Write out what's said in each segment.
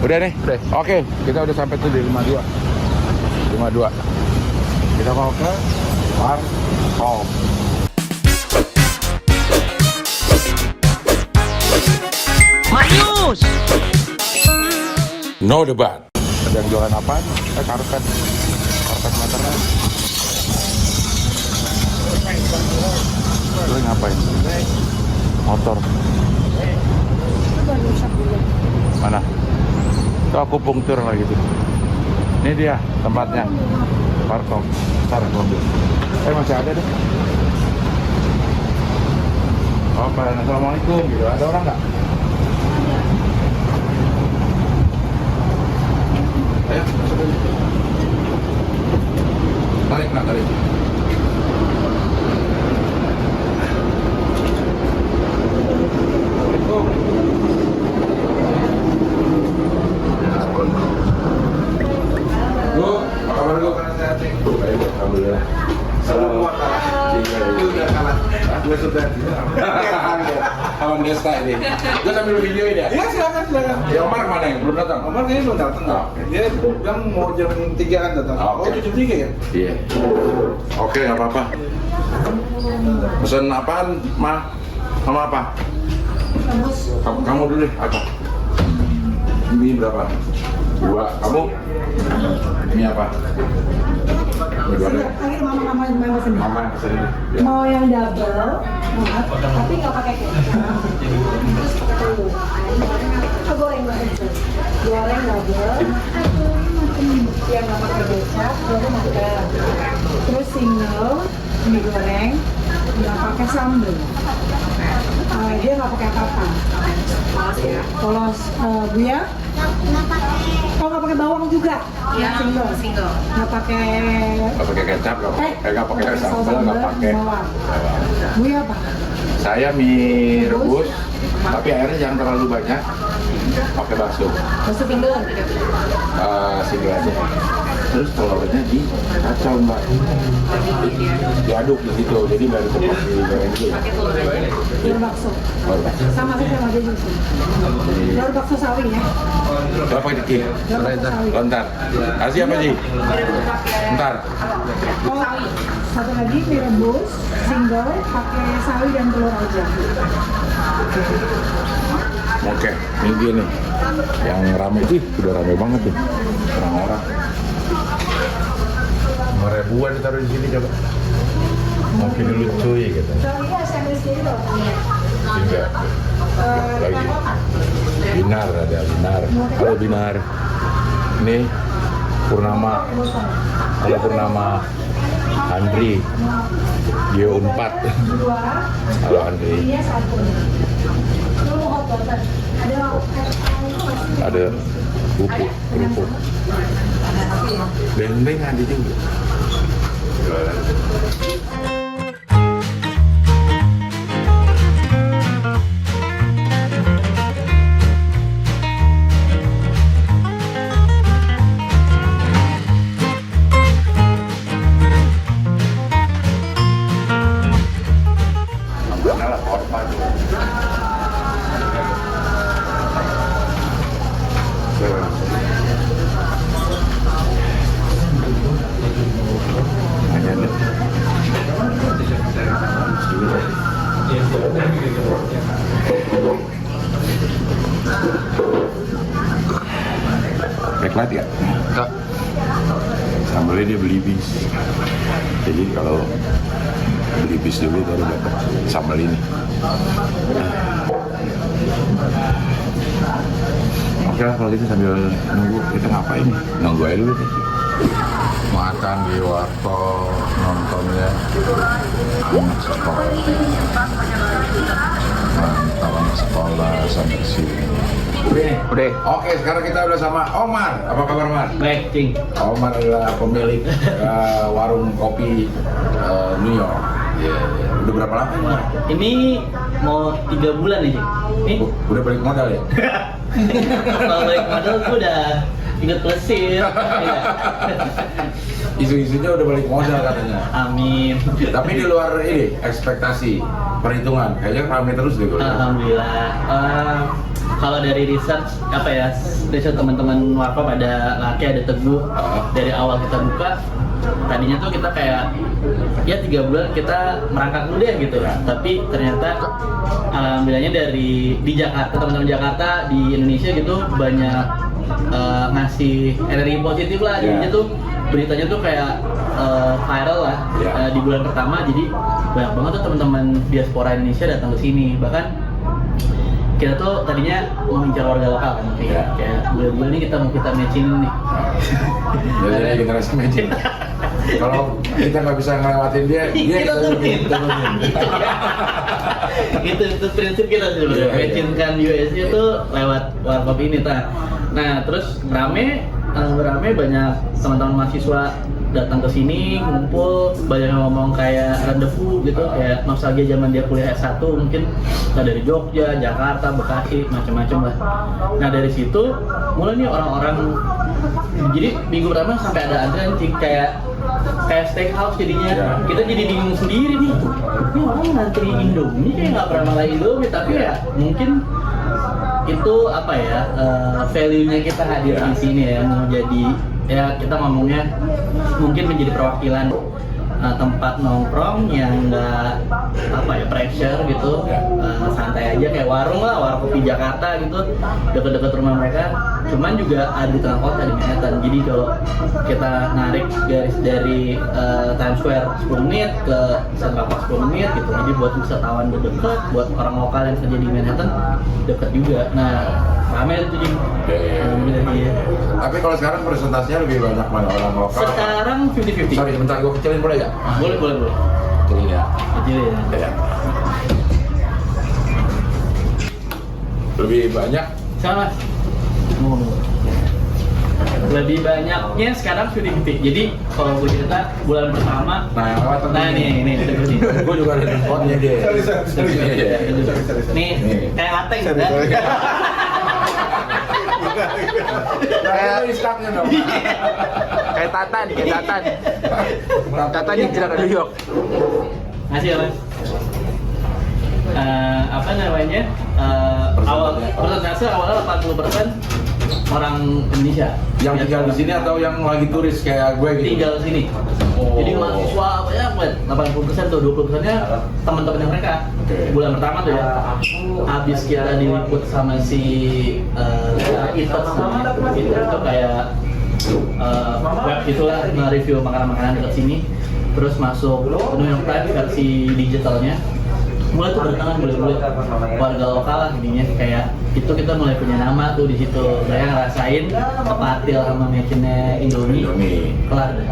Udah nih? Udah. Oke, kita udah sampai tuh di 52. 52. Kita mau ke Warkop. Marius! No debat. Ada yang jualan apaan? Karpet. Karpet meteran. Lu ngapain? Motor. Mana? Itu aku pungtur lagi tuh. Ini dia tempatnya. Warkop. Ntar mobil. Masih ada deh. Oh, assalamualaikum gitu. Ada orang nggak? Ayo, masuk aja. Tarik, nak tarik. Bu, apa kabar Bu? Baik, alhamdulillah. Semua kalah. Itu udah kalah. Gue sudah. Kawan Desta ini. Gue sambil videoin ya. Iya silakan. Ya Omar mana yang belum datang? Omar kayaknya belum datang. Dia bilang mau jam 3 kan datang. Oke. Oh jam 3 ya? Iya. Oke, nggak apa-apa. Pesan apaan, Ma? Sama apa? Kamu dulu deh, apa? Mie berapa? 2. Kamu? Mie apa? Mie dua deh. Mama sendiri. Mama yang pesen deh. Ya. Mau yang double, tapi nggak pakai kecap. Terus pakai telur. Goreng double. Goreng double. Yang nggak pakai kecap, baru makan. Terus single, mie goreng, nggak pakai sambal. Dia nggak pakai apa-apa. Polos ya. Polos buya. Kalau nggak pakai bawang juga. Ya, single. Nggak pakai. Nggak pakai kecap, nggak pakai sambal, nggak pakai. Bawang. Buya apa? Saya mie rebus, tapi airnya jangan terlalu banyak. Pakai bakso. Bakso single. Single aja. Terus telurnya dikacau Mbak. Diaduk di situ, jadi baru cepat digoreng dulu. Telur bakso. Telur bakso. Sama dia juga. Telur bakso sawi ya. Berapa dikit? Telur bakso sawi. Lontar. Kasih apa sih? Ntar. Oh, satu lagi mie rebus single pakai sawi dan telur aja. Oke, ini dia nih. Yang rame sih, udah rame banget tuh. Orang-orang. 5.000-an ditaruh di sini coba. Mungkin lucu ya gitu. Sawinya sandwich sendiri loh. Enggak. Lagi. Binar ada Binar. Halo Binar. Ini Purnama. Halo Purnama. Andri. Gio 4. Halo Andri. Iya satu. Lu mau hot butter? Ada kerupuk. Beng-beng ada juga. Mana lah korban. Hanya ada. Backlight ya? Enggak. Sambalnya dia beli bis. Jadi kalau beli bis dulu baru dapat sambal ini. Oke lah kalau gitu sambil nunggu kita ngapain? Nunggu aja dulu deh. Makan di warkop, nontonnya anak sekolah. Mantap anak sekolah sampai sini. Udah. Oke, sekarang kita udah sama Omar. Apa kabar Omar? Baik, Cing. Omar adalah pemilik warung kopi New York. Iya. Udah berapa lama ini? Omar? Ini mau 3 bulan nih, Cing. Nih, Udah balik modal ya? kalau balik modal gue udah ikut plesir. Isu-isunya udah balik modal katanya. Amin. Tapi di luar ini ekspektasi perhitungan kayaknya rame terus deh. Alhamdulillah. kalau dari research apa ya, research teman-teman Warkop ada Laki, ada Teguh, dari awal kita buka tadinya tuh kita kayak ya 3 bulan kita merangkak dulu deh gitu, tapi ternyata alhamdulillahnya di Jakarta, teman-teman Jakarta di Indonesia gitu banyak ngasih energi positif lah, jadinya tuh beritanya tuh kayak viral lah di bulan pertama, jadi banyak banget tuh teman-teman diaspora Indonesia datang ke sini. Bahkan kita tuh tadinya mau mengincar warga lokal kan, kayak bulan-bulan ini kita matching nih. Jadi generasi matching. Kalau kita nggak bisa ngelewatin dia kita turunin. itu prinsip kita sebenarnya, matchingkan USA itu lewat Warkop ini. Nah terus rame banyak teman-teman mahasiswa datang ke sini, ngumpul, banyak yang ngomong kayak rendezvous gitu, kayak nostalgia zaman dia kuliah S1 mungkin, dari Jogja, Jakarta, Bekasi, macam-macam lah. Nah dari situ mulai nih orang-orang, jadi minggu pertama sampai ada antrian kayak steakhouse jadinya. Kita jadi bingung sendiri nih, ini orang ngantri Indomie kayak nggak pernah malah Indomie, tapi ya mungkin itu apa ya, value-nya kita hadir di sini ya, mau jadi ya kita ngomongnya mungkin menjadi perwakilan tempat nongkrong yang nggak apa ya, pressure gitu, santai aja kayak warung lah, warung kopi Jakarta gitu, deket-deket rumah mereka, cuman juga ada di tengah kota di Manhattan. Jadi kalau kita narik garis dari Times Square 10 menit ke Central Park 10 menit gitu, jadi buat wisatawan deket, buat orang lokal yang kerja di Manhattan deket juga. Nah rame itu Jim. Iya. Tapi kalau sekarang presentasinya lebih banyak mana orang lokal? Sekarang 50-50. Sorry, sebentar gue kecilin boleh nggak? Boleh. Kecilin ya. Kecilin. Ya. Lebih banyak. Sama. Lebih banyaknya sekarang 50-50. Jadi kalau gue cerita bulan pertama, nah nih gue juga ada handphonenya dia. Sorry. Nih kayak Ateng kan? Kayak istaknya dong. Kayak Tatan. Tatan yang tidak ke New York. Ngasih ya Mas? Apa namanya? Awal persentase awalnya 80% orang Indonesia. Yang tinggal di sini atau yang lagi turis kayak gue gitu? Tinggal di sini. Jadi mahasiswa banyak banget, 80% tuh, 20%-nya teman-temannya mereka. Bulan pertama tuh ya, habis kita diliput sama si Eaters itu kayak web gitulah, nge-review makanan-makanan dekat sini. Terus masuk New York Times versi digitalnya, mulai tuh berdatangan boleh-boleh warga lokal lah jadinya, kayak itu kita mulai punya nama tuh di situ. Saya ngerasain kepatil sama mecinnya Indomie kelar deh.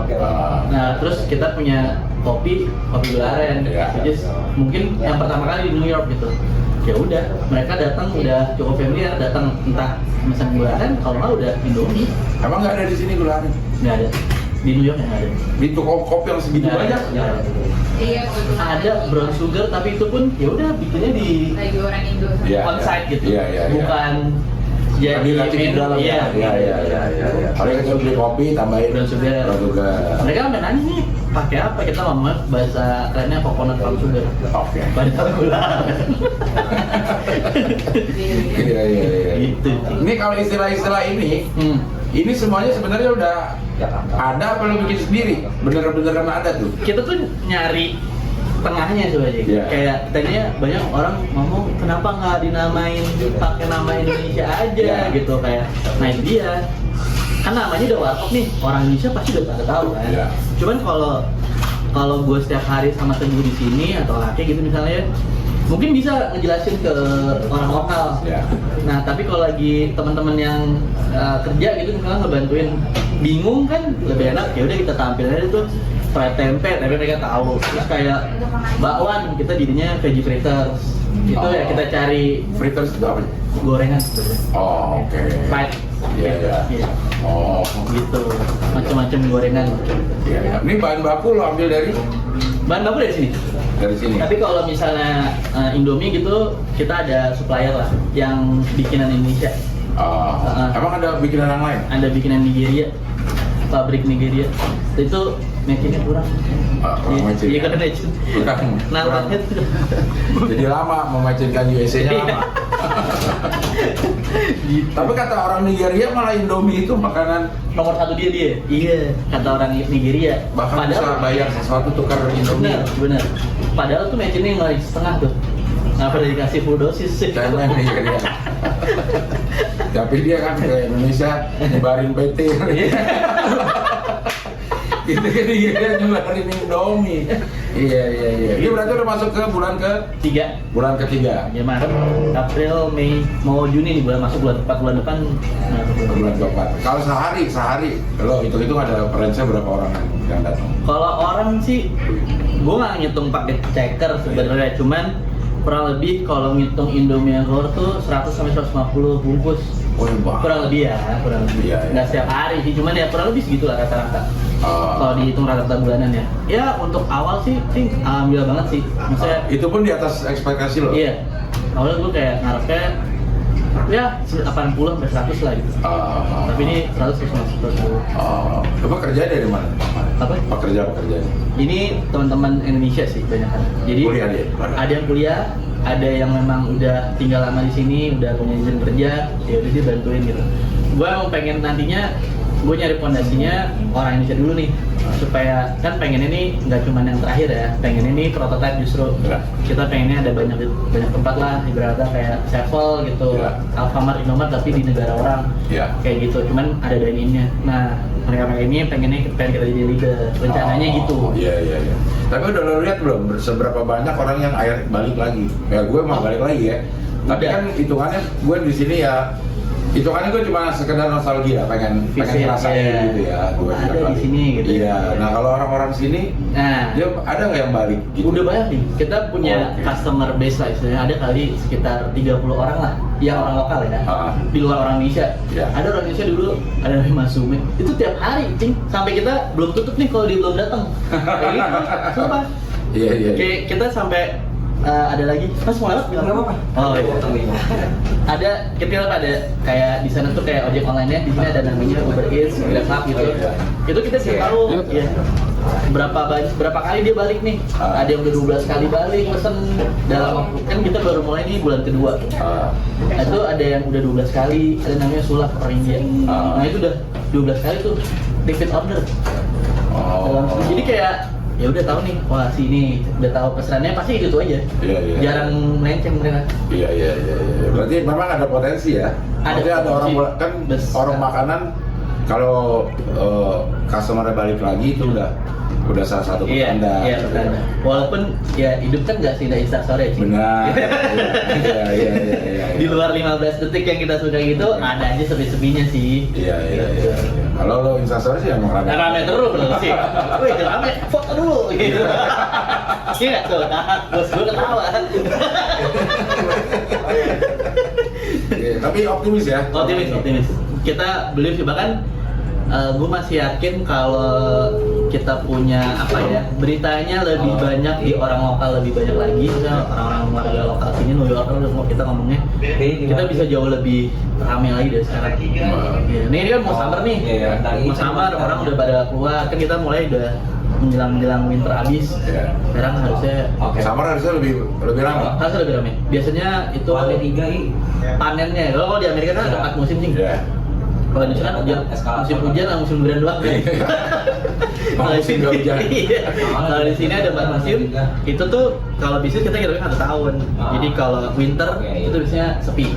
Nah terus kita punya kopi gula aren, mungkin yang pertama kali di New York gitu. Ya udah, mereka datang udah cukup familiar, datang entah pesan gula aren, kalau nggak udah Indomie. Emang nggak ada di sini gula aren? Nggak ada. Di New York nggak ada. Di toko kopi yang segitu banyak? Iya, ada brown sugar, tapi itu pun ya udah bikinnya di lagi orang Indo. onsite gitu, bukan jadi racik di dalam. Iya. Kalau kita beli kopi tambahin brown sugar. Mereka sampai nanya nih pakai apa, kita ngomong bahasa kerennya coconut palm sugar. Oke. Banyak gula. Iya. Gitu. Ini kalau istilah-istilah ini semuanya sebenarnya udah ada apa lo bikin sendiri? Bener-beneran ada tuh? Kita tuh nyari tengahnya sebenarnya. Kayak tadinya banyak orang ngomong kenapa nggak dinamain pakai nama Indonesia aja gitu, kayak. Nah ini dia, kan namanya udah Warkop nih, orang Indonesia pasti udah pada tahu kan. Cuman kalau gue setiap hari sama Teguh di sini atau Laki gitu misalnya, mungkin bisa ngejelasin ke orang lokal. Nah tapi kalau lagi teman-teman yang kerja gitu misalnya ngebantuin bingung kan, lebih enak ya udah kita tampilin aja tuh fried tempe, tapi mereka tahu. Terus kayak bakwan, kita jadinya veggie fritters. Itu ya kita cari fritters itu apa? Gorengan sebenarnya. Oke. Fried. Iya. Oh gitu, macam-macam gorengan. Iya. Ini bahan baku lo ambil dari? Bahan baku dari sini. Dari sini. Tapi kalau misalnya Indomie gitu, kita ada supplier lah yang bikinan Indonesia. Emang ada bikinan yang lain? Ada bikinan Nigeria, pabrik Nigeria. Itu matchingnya kurang. Iya kan matching. Kurang. Nampaknya tuh. Jadi lama memacinkan USA-nya lama. Gitu. Tapi kata orang Nigeria malah Indomie itu makanan Nomor satu dia. Iya, kata orang Nigeria. bahkan bisa bayar sesuatu tukar Indomie. bener. Padahal tuh matchnya nggak setengah tuh. Nggak pernah dikasih full dosis sih. Karena Nigeria. Tapi dia kan ke Indonesia nyebarin PT. Kita ke Nigeria nyebarin Indomie. Iya. Ini berarti udah masuk ke bulan Bulan ketiga. ya Maret, April, Mei, mau Juni nih masuk bulan 4 bulan depan. Bulan keempat. Kalau sehari, kalau hitung ada range-nya berapa orang yang datang? Kalau orang sih, gue nggak ngitung pakai checker sebenarnya, cuman kurang lebih kalau ngitung Indomie yang keluar tuh 100 sampai 150 bungkus. Oh, iya. Kurang lebih ya. Iya. Nggak setiap hari sih, cuman ya kurang lebih segitu lah rata-rata. Kalau dihitung rata-rata bulanan ya. Ya untuk awal sih alhamdulillah banget sih. Maksudnya itu pun di atas ekspektasi loh. iya. Awalnya gue kayak ngarepnya ya 80 sampai 100 lah gitu. Tapi ini 100. Coba kerja dari mana? Apa? Pekerja. Ini teman-teman Indonesia sih banyak kan. Jadi Kuliah dia? ada yang kuliah, ada yang memang udah tinggal lama di sini, udah punya izin kerja, ya udah dia bantuin gitu. Gue emang pengen nantinya gue nyari fondasinya orang Indonesia dulu nih, supaya kan pengen ini nggak cuma yang terakhir ya, pengen ini prototipe justru. Ya. Kita pengennya ada banyak tempat lah, ibaratnya kayak Sevel gitu, Ya. Alfamart, Indomaret tapi di negara orang. Ya. Kayak gitu, cuman ada dine-in-nya. Nah, mereka ini pengen kita jadi leader, rencananya gitu. Iya. Tapi udah lo lihat belum seberapa banyak orang yang akhir balik lagi? Ya gue mau balik lagi ya. Tapi Udah. kan hitungannya gue di sini ya. Hitungannya gue cuma sekedar nostalgia, pengen ngerasain Iya. gitu ya. Gue Ada di sini gitu. Iya. Nah kalau orang-orang sini, Nah, dia ada nggak yang balik? Gitu? udah banyak nih. Kita punya Oke. customer base lah istilahnya. Ada kali sekitar 30 orang lah yang orang lokal ya. Di luar orang Indonesia. Iya. Ada orang Indonesia dulu, ada namanya Mas Sumi. Itu tiap hari, cing. Sampai kita belum tutup nih kalau dia belum datang. Kayak gitu. Sumpah. Iya. Kayak kita sampai ada lagi, Mas mau lewat bilang apa? Oh iya. Ada kita ada kayak di sana tuh kayak ojek online-nya, di sini ada namanya Uber Eats, GrabHub gitu. Itu kita bisa tahu ya berapa kali dia balik nih. Ada yang udah 12 kali balik pesen dalam waktu, kan kita baru mulai nih bulan kedua. Itu ada yang udah 12 kali, ada namanya sulap orang India. Nah itu udah 12 kali tuh repeat order. Jadi kayak ya udah tahu nih, wah sini udah tahu pesanannya pasti gitu aja. Iya. Jarang melenceng mereka. Iya. Berarti memang ada potensi ya. Ada Maksudnya ada orang potensi kan besar. orang makanan kalau customer balik lagi itu udah salah satu pertanda. Iya, pertanda. Walaupun ya hidup kan nggak seindah Instastory sih. Benar. Iya. Di luar 15 detik yang kita suka gitu, ada aja sepi-sepinya sih. Iya. Kalau lo Instastory sih emang rame. Rame terus sih. Wih, rame, foto dulu gitu. Iya nggak tuh? Bos gue ketawa. Iya, tapi optimis ya. Optimis. Kita believe sih, bahkan gue masih yakin kalau kita punya beritanya lebih banyak di orang lokal, lebih banyak lagi misalnya orang-orang warga lokal sini, New Yorker mau kita ngomongnya, kita bisa jauh lebih ramai lagi dari sekarang. Ini kan mau summer nih, mau summer orang udah pada keluar, kan kita mulai udah menjelang winter habis. Sekarang harusnya Summer harusnya lebih ramai. harusnya lebih ramai. Biasanya itu panennya. Kalau di Amerika kan ada 4 musim sih. Kalau di sana kan musim hujan sama musim hujan doang. Musim nggak hujan. Kalau di sini ada 4 musim. Itu tuh kalau bisnis kita kira-kira 1 tahun. Jadi kalau winter itu biasanya sepi.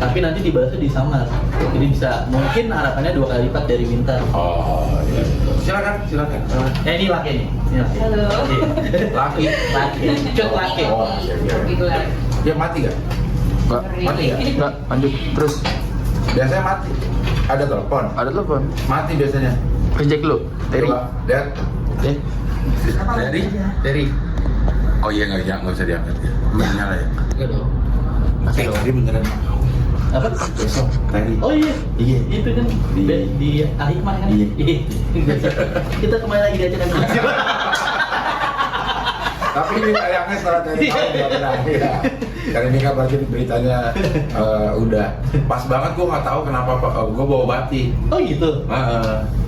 Tapi nanti dibalasnya di summer. Jadi bisa mungkin harapannya 2 kali lipat dari winter. Oh iya. Silakan. Ini laki nih. Halo. Laki. Cut laki. Oh, iya. Dia mati gak? Mati gak? Enggak, lanjut terus. Biasanya mati. Ada telepon. Ada telepon. Mati biasanya. Reject lu. Terry. Dad. Terry. Oh iya nggak usah diangkat. Nggak nyala ya. Enggak dong. Masih dong. Dia beneran. Apa? Besok. Terry. Oh iya. Iya. Itu kan di Al-Hikmah kan? Iya. Kita kembali lagi di acara ini. Tapi ini sayangnya setelah Terry tahu nggak benar. Ya. Karena ini kan berarti beritanya udah pas banget. Gue nggak tahu kenapa gue bawa bati. Oh gitu.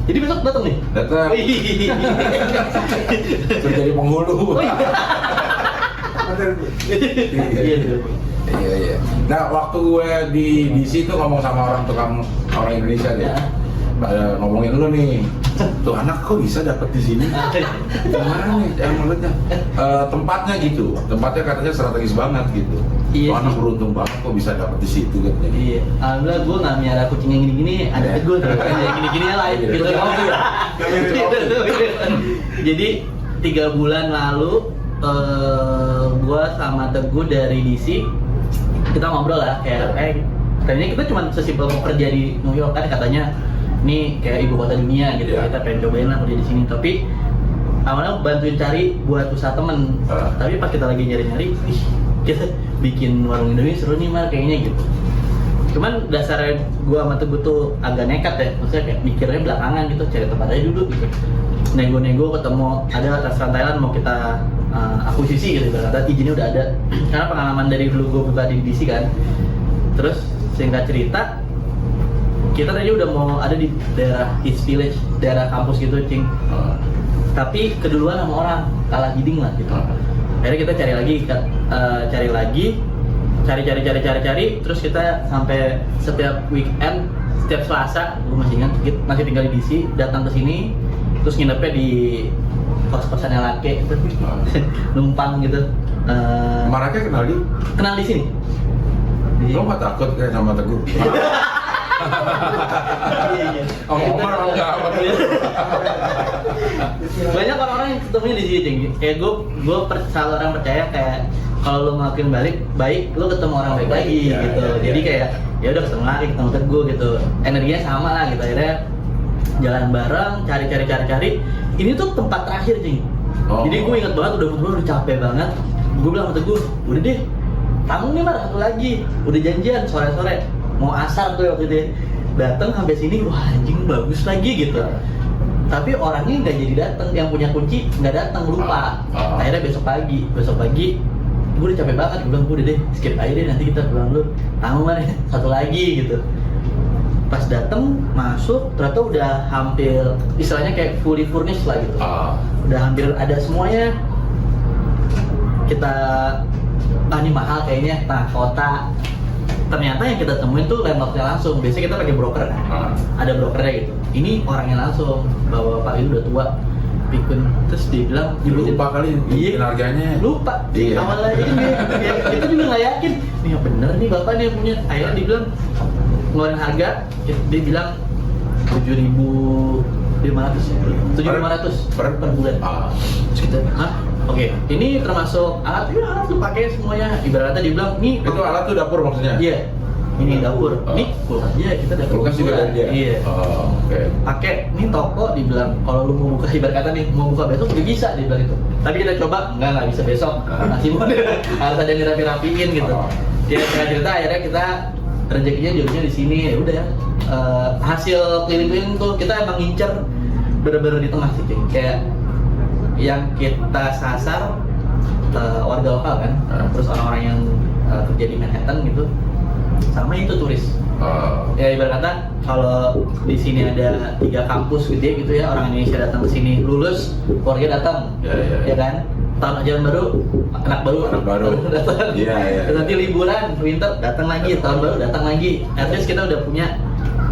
Jadi besok datang nih? Datang. Wih. Terus jadi penghulu. Oh iya. Iya tuh. Iya. Nah, waktu gue di situ ngomong sama orang Indonesia deh. Ngomongin lu nih. Tuh anak kok bisa dapet di sini? Gimana nih? Menurutnya tempatnya gitu. Tempatnya katanya strategis banget gitu. Iya Tuh anak sih. beruntung banget kok bisa dapet di situ katanya. Iya, alhamdulillah gue nggak miara kucing yang gini-gini, ada teguh tuh, yang gini-gini lain gitu. Jadi 3 bulan lalu gue sama Teguh dari DC kita ngobrol lah kayak tadinya kita cuma sesimpel mau kerja di New York kan katanya ini kayak ibu kota dunia gitu, Yeah. kita pengen cobain lah kerja di sini, tapi awalnya bantuin cari buat usaha temen, tapi pas kita lagi nyari-nyari, kita bikin warung Indomie seru nih Mar kayaknya gitu. Cuman dasarnya gua sama Teguh tuh agak nekat ya, maksudnya kayak mikirnya belakangan gitu, cari tempat aja dulu gitu. Nego-nego ketemu ada restoran Thailand mau kita akuisisi gitu, berarti izinnya udah ada. Karena pengalaman dari dulu gua buka di DC kan. Terus singkat cerita, kita tadi udah mau ada di daerah East Village, daerah kampus gitu, Cing. Tapi keduluan sama orang, kalah bidding lah gitu. Akhirnya kita cari, terus kita sampai setiap weekend, setiap Selasa, gue masih ingat, masih tinggal di DC, datang ke sini, terus nginepnya di kos-kosannya laki, numpang gitu. Marake Kenal di sini. Lo nggak takut kayak sama Teguh? Iya. Omar enggak apa Banyak orang-orang yang ketemunya di sini, Cing. Kayak gue selalu orang percaya kayak kalau lo ngelakuin baik, lo ketemu orang baik lagi Iya, gitu. iya, Jadi iya. kayak ya udah ketemu lagi, ketemu Teguh gitu. Energinya sama lah gitu. Akhirnya jalan bareng, cari. Ini tuh tempat terakhir, Cing. Oh. Jadi gue inget banget udah capek banget. Gue bilang sama Teguh, udah deh, tamu nih Mar, satu lagi. Udah janjian sore-sore mau asar tuh waktu itu. Datang sampai sini, wah anjing bagus lagi gitu. Tapi orangnya nggak jadi datang, yang punya kunci nggak datang, lupa. Akhirnya besok pagi gue udah capek banget, gue bilang udah deh skip aja deh, nanti kita pulang dulu. Tamu Mar, satu lagi gitu. Pas datang masuk ternyata udah hampir istilahnya kayak fully furnished lah gitu. Udah hampir ada semuanya. Kita ini mahal kayaknya, kota. Ternyata yang kita temuin tuh landlordnya langsung. Biasanya kita pakai broker kan, ada brokernya gitu. Ini orangnya langsung, bapak itu udah tua, pikun. Terus dia bilang, lupa kali iya, harganya. lupa. Iya. Awalnya itu juga nggak yakin. Nih yang bener nih bapak nih yang punya. Akhirnya dia bilang ngeluarin harga, dia bilang 7.500 per bulan. Terus kita, Oke, ini termasuk alat lu pakai semuanya. Ibaratnya dia bilang, nih Itu alat tuh dapur maksudnya? Iya, ini dapur. Nih kulkas aja, kita dapur. Kulkas juga dari dia? Iya. Oke. Pakai, nih toko dibilang kalau lu mau buka, ibarat kata nih mau buka besok udah bisa, dia bilang itu. Tapi kita coba, nggak bisa besok. Masih mau harus ada yang dirapi-rapiin gitu. Dia cerita akhirnya kita rezekinya jodohnya di sini. Ya udah, hasil keliling-keliling tuh kita emang ngincer bener-bener di tengah sih, kayak yang kita sasar warga lokal kan, terus orang-orang yang kerja di Manhattan gitu, sama itu turis. Ya ibarat kata kalau di sini ada 3 kampus gede gitu ya, orang Indonesia datang ke sini, lulus, keluarga datang, ya kan? Tahun ajaran baru, anak baru datang. Iya. Nanti liburan, winter datang lagi, tahun baru datang lagi. At least kita udah punya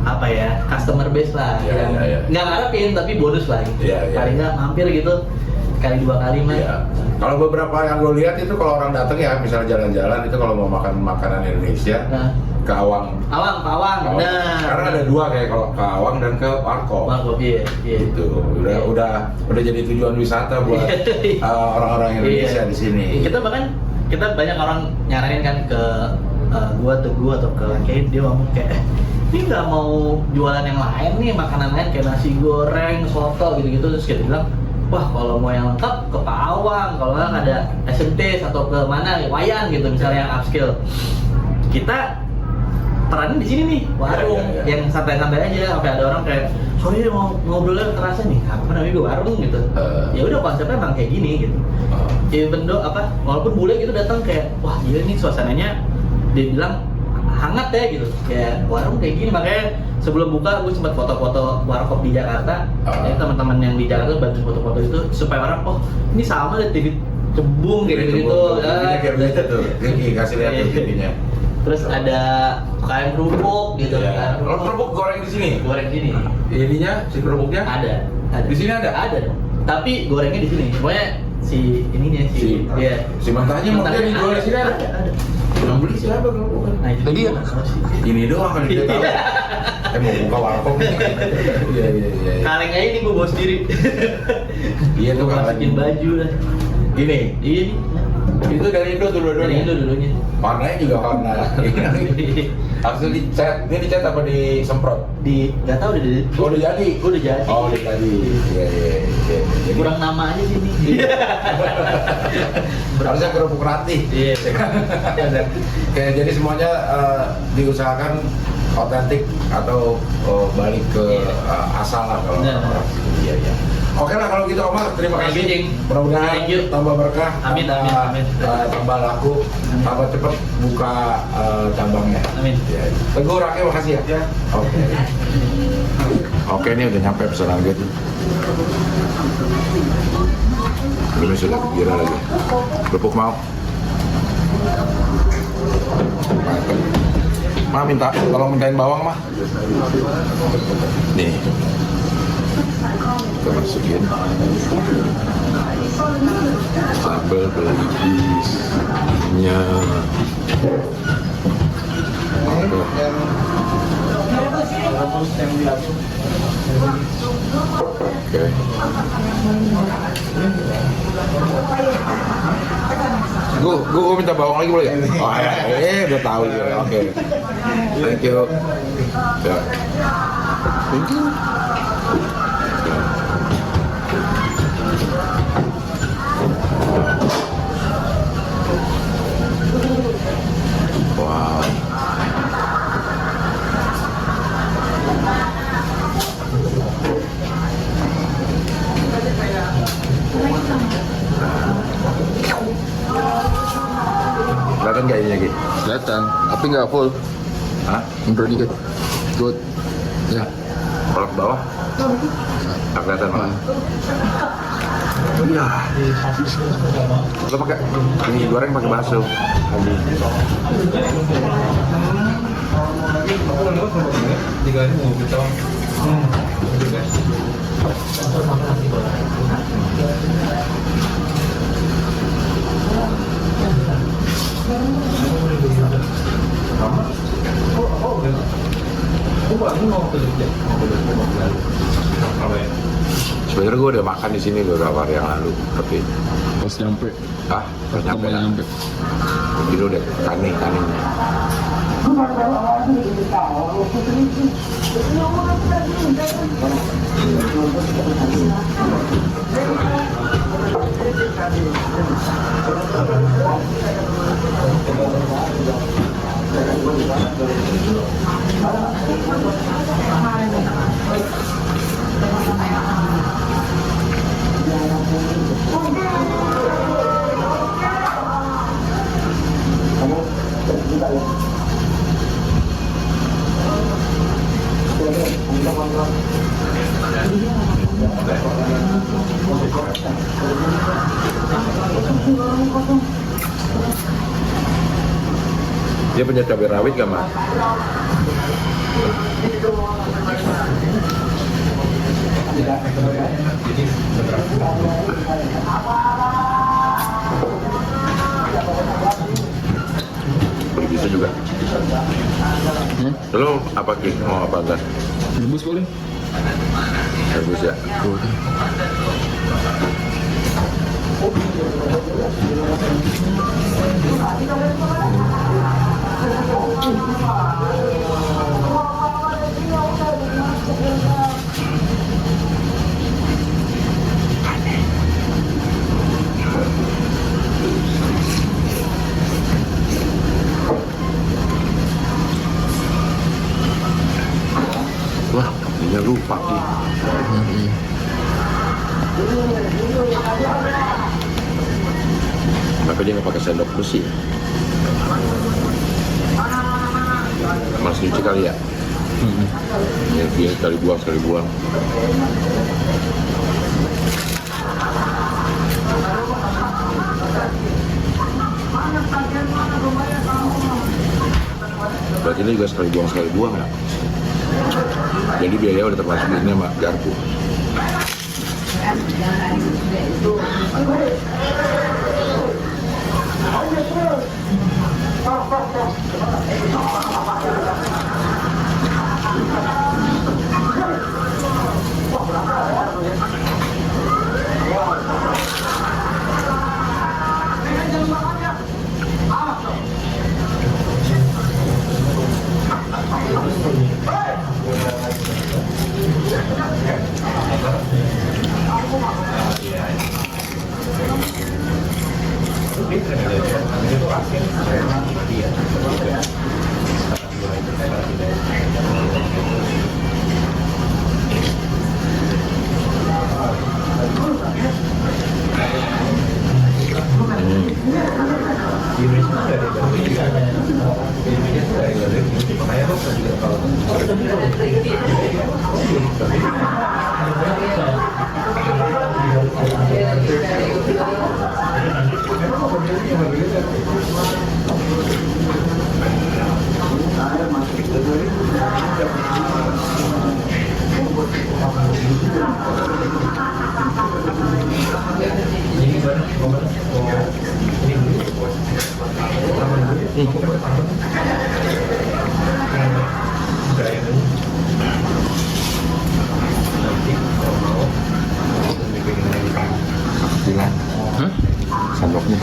apa ya, customer base lah, yang nggak ngarepin tapi bonus lah gitu. Paling nggak mampir gitu kali 2 kali mah. Iya. Kalau beberapa yang gue lihat itu kalau orang datang ya, misalnya jalan-jalan itu kalau mau makan makanan Indonesia, ke Awang. Awang. Nah, Karena ada 2 kayak kalau ke Awang dan ke Warkop. Iya. Itu udah jadi tujuan wisata buat orang-orang Indonesia di sini. Kita banyak orang nyaranin kan ke gua atau ke Laki, dia ngomong kayak ini nggak mau jualan yang lain nih, makanan lain kayak nasi goreng, soto gitu-gitu. Terus kita bilang, wah kalau mau yang lengkap ke Pawang, kalau nggak ada SMT atau ke mana Wayan gitu misalnya yang upskill. Kita perannya di sini nih, warung yang santai-santai aja. Sampai ada orang kayak, sorry mau ngobrolnya kerasa nih, apa namanya gue warung gitu. Ya udah konsepnya emang kayak gini gitu. Even walaupun bule gitu datang kayak, wah gila nih suasananya, dia bilang hangat ya gitu, kayak warung kayak gini. Makanya sebelum buka gue sempat foto-foto warkop di Jakarta. Jadi teman-teman yang di Jakarta bantu foto-foto itu supaya orang, oh ini sama deh cebung kayak gitu. Giginya kayak begitu tuh. Gigi kasih lihat tuh giginya. Terus ada kayak kerupuk gitu Iya. kan. Kalau kerupuk goreng di sini. Goreng di sini. Ininya si kerupuknya Ada. Di sini ada? Ada dong. Tapi gorengnya di sini. Pokoknya si ininya Si- iya. si mentahnya mau dia dijual di sini ada. Ada. Yang beli siapa kerupuk? Nah, itu Tadi dia. ya? Ini doang kan dia tahu. Mau buka warkop nih. Iya iya iya. Kaleng aja nih gua bawa sendiri. Iya tuh kan. Masukin baju lah. Ini Iya nih. itu dari Indo tuh Dari dua-duanya. Indo dulunya. Warnanya juga warna. Harusnya dicat. Ini dicat apa disemprot? Nggak tahu deh. Oh udah jadi. Udah jadi. Oh udah jadi. Iya iya iya. Jadi- Kurang nama aja sini. Harusnya kerupuk ratih. Iya. Oke, jadi semuanya diusahakan otentik atau balik ke asal lah kalau. Benar. Iya iya. Oke lah kalau gitu Omar, terima Thank you, kasih. Cing. Mudah-mudahan Thank you. tambah berkah, Amin, tambah, amin, amin. tambah laku, tambah cepet buka cabangnya. Amin. Ya. Teguh Raki, makasih ya. Ya. Oke. Oke, ini udah nyampe pesanan gue. Ini sudah kegira lagi. Kerupuk mau? Ma minta, tolong mintain bawang mah. Nih. Kita masukin sambal belanja. Oke. Gue minta bawang lagi boleh ya? Oh ya, udah tahu ya. Oke. Thank you. Ya. Thank you. Wow. Kelihatan nggak ini lagi? Kelihatan, tapi nggak full. Hah? Mundur dikit. Good. Ya. Kalau ke bawah? Nggak kelihatan malah. Iya. Lo pakai ini goreng pakai bakso. Sebenarnya gue udah makan di sini beberapa hari yang lalu, tapi Pas nyampe. pas nyampe Pas nyampe. ini udah kaningnya. Dia punya cabai rawit gak, Mas? Bisa juga. Lo apa Ki? Mau apa enggak? Rebus boleh? Bagus ya. Boleh. Wah, ini lupa Ki. Kenapa dia nggak pakai sendok besi? Mas nyuci kali ya? Ya, dia sekali buang. Berarti ini juga sekali buang ya. Jadi biaya udah termasuk ini sama garpu. Bilang, sendoknya.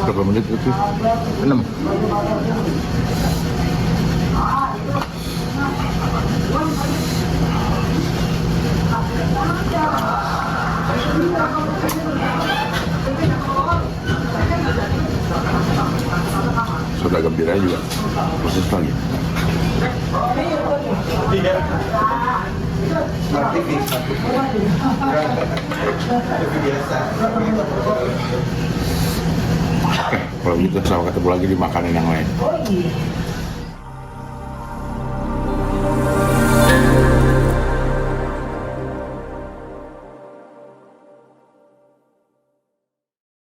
Berapa menit itu? 6. Sudah gembira juga proses lagi. Iya. Biasa. Oke, kalau gitu sampai ketemu lagi di makanan yang lain.